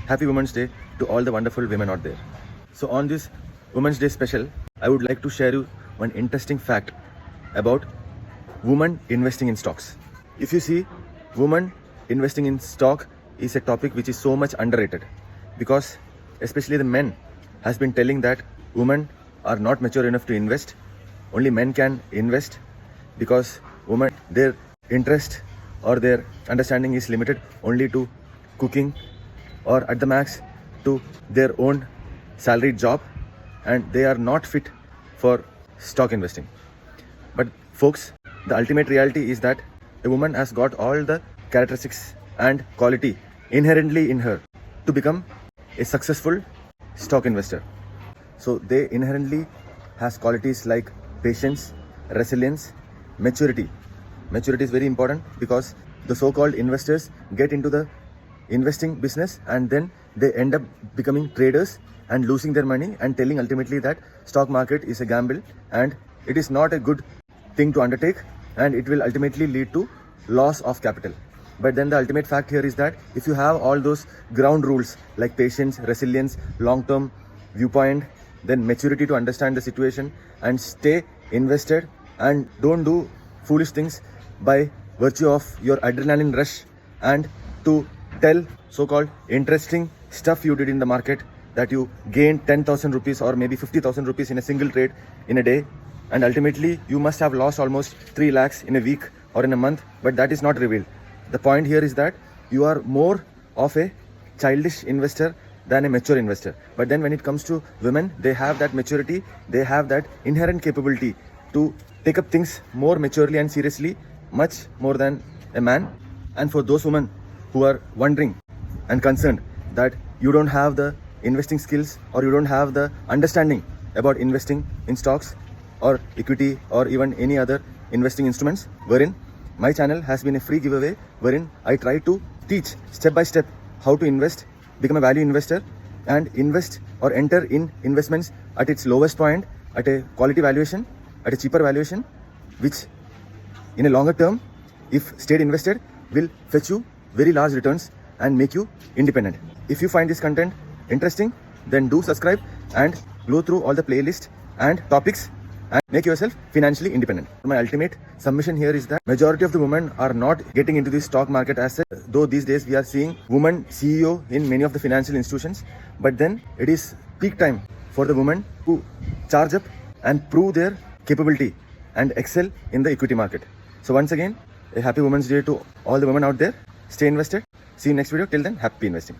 Happy Women's Day to all the wonderful women out there. So on this Women's Day special, I would like to share you one interesting fact about women investing in stocks. If you see, women investing in stock is a topic which is so much underrated, because especially the men has been telling that women are not mature enough to invest. Only men can invest, because women, their interest or their understanding is limited only to cooking, or at the max to their own salaried job, and they are not fit for stock investing. But folks, the ultimate reality is that a woman has got all the characteristics and quality inherently in her to become a successful stock investor. So they inherently has qualities like patience, resilience, maturity. Maturity is very important, because the so-called investors get into the investing business and then they end up becoming traders and losing their money and telling ultimately that stock market is a gamble and it is not a good thing to undertake, and it will ultimately lead to loss of capital. But then the ultimate fact here is that if you have all those ground rules like patience, resilience, long-term viewpoint, then maturity to understand the situation and stay invested, and don't do foolish things by virtue of your adrenaline rush and to tell so-called interesting stuff you did in the market, that you gained 10,000 rupees or maybe 50,000 rupees in a single trade in a day, and ultimately you must have lost almost 3 lakhs in a week or in a month, but that is not revealed. The point here is that you are more of a childish investor than a mature investor. But then when it comes to women, they have that maturity, they have that inherent capability to take up things more maturely and seriously, much more than a man. And for those women who are wondering and concerned that you don't have the investing skills or you don't have the understanding about investing in stocks or equity or even any other investing instruments, wherein my channel has been a free giveaway wherein I try to teach step by step how to invest, become a value investor, and invest or enter in investments at its lowest point, at a quality valuation, at a cheaper valuation, which in a longer term, if stayed invested, will fetch you very large returns and make you independent. If you find this content interesting, then do subscribe and go through all the playlist and topics and make yourself financially independent. My ultimate submission here is that majority of the women are not getting into the stock market as such, though these days we are seeing women CEO in many of the financial institutions, but then it is peak time for the women to charge up and prove their capability and excel in the equity market. So once again, a happy Women's Day to all the women out there. Stay invested. See you next video. Till then, happy investing.